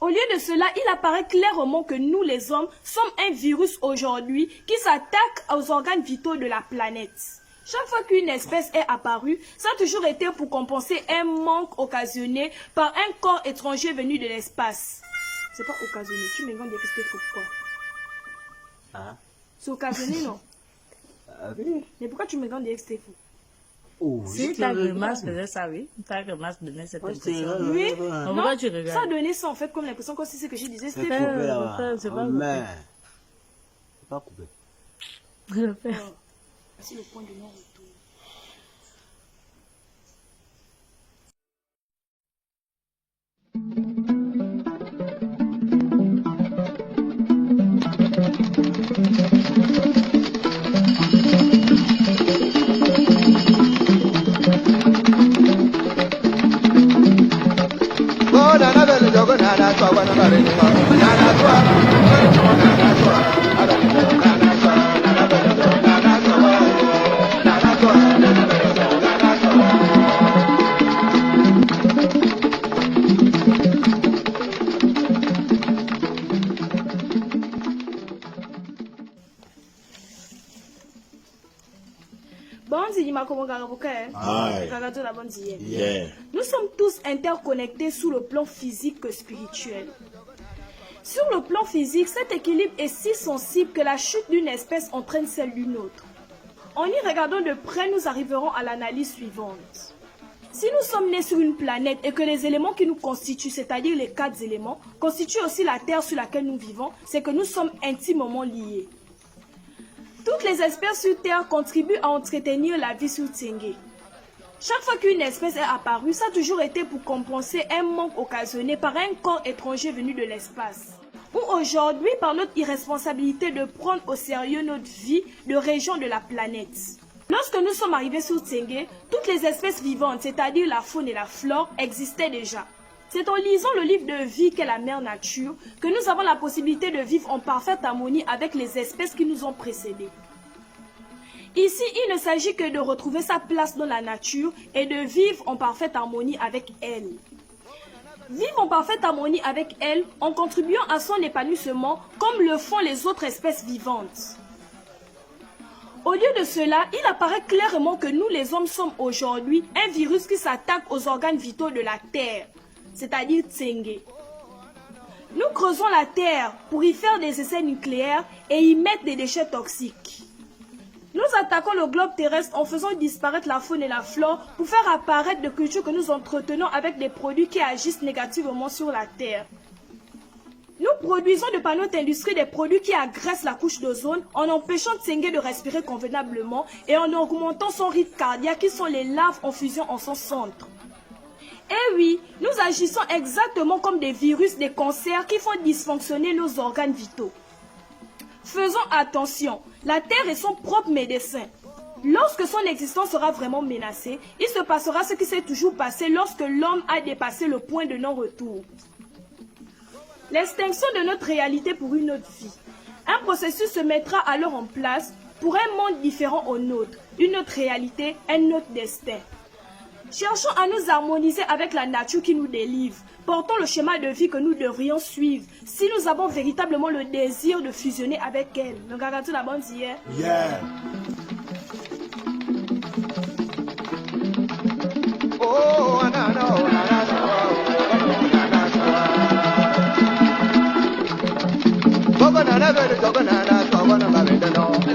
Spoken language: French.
Au lieu de cela, il apparaît clairement que nous, les hommes, sommes un virus aujourd'hui qui s'attaque aux organes vitaux de la planète. Chaque fois qu'une espèce est apparue, ça a toujours été pour compenser un manque occasionné par un corps étranger venu de l'espace. C'est pas occasionné, tu me demandes que c'est quoi? Hein? C'est occasionné, non? Oui. Mais pourquoi tu me demandes que c'est faux? Oh, Si ta grimace faisait ça, oui. Ta grimace donnait cette impression. Oui, Pourquoi non, tu regardes? ça donnait ça en fait comme l'impression que si c'est ce que je disais, c'était C'est faux. coupé là-bas. c'est pas Mais, c'est pas coupé. Le père. C'est le point de non-retour. Nous sommes tous interconnectés sur le plan physique que spirituel. Sur le plan physique, cet équilibre est si sensible que la chute d'une espèce entraîne celle d'une autre. En y regardant de près, nous arriverons à l'analyse suivante. Si nous sommes nés sur une planète et que les éléments qui nous constituent, c'est-à-dire les 4 éléments, constituent aussi la Terre sur laquelle nous vivons, c'est que nous sommes intimement liés. Toutes les espèces sur Terre contribuent à entretenir la vie sur Tsenge. Chaque fois qu'une espèce est apparue, ça a toujours été pour compenser un manque occasionné par un corps étranger venu de l'espace. Ou aujourd'hui, par notre irresponsabilité de prendre au sérieux notre vie de région de la planète. Lorsque nous sommes arrivés sur Tsenge, toutes les espèces vivantes, c'est-à-dire la faune et la flore, existaient déjà. C'est en lisant le livre de vie qu'est la mère nature que nous avons la possibilité de vivre en parfaite harmonie avec les espèces qui nous ont précédés. Ici, il ne s'agit que de retrouver sa place dans la nature et de vivre en parfaite harmonie avec elle. Vivre en parfaite harmonie avec elle en contribuant à son épanouissement comme le font les autres espèces vivantes. Au lieu de cela, il apparaît clairement que nous les hommes sommes aujourd'hui un virus qui s'attaque aux organes vitaux de la Terre, c'est-à-dire Tsenge. Nous creusons la Terre pour y faire des essais nucléaires et y mettre des déchets toxiques. Nous attaquons le globe terrestre en faisant disparaître la faune et la flore pour faire apparaître des cultures que nous entretenons avec des produits qui agissent négativement sur la Terre. Nous produisons de par notre industrie des produits qui agressent la couche d'ozone en empêchant Tsenge de respirer convenablement et en augmentant son rythme cardiaque qui sont les larves en fusion en son centre. Eh oui, nous agissons exactement comme des virus, des cancers qui font dysfonctionner nos organes vitaux. Faisons attention, la Terre est son propre médecin. Lorsque son existence sera vraiment menacée, il se passera ce qui s'est toujours passé lorsque l'homme a dépassé le point de non-retour. L'extinction de notre réalité pour une autre vie. Un processus se mettra alors en place pour un monde différent au nôtre, une autre réalité, un autre destin. Cherchons à nous harmoniser avec la nature qui nous délivre. Portons le schéma de vie que nous devrions suivre si nous avons véritablement le désir de fusionner avec elle. Nous garantons la bonne hier. Yeah. Oh, no, no, no, no, no, no.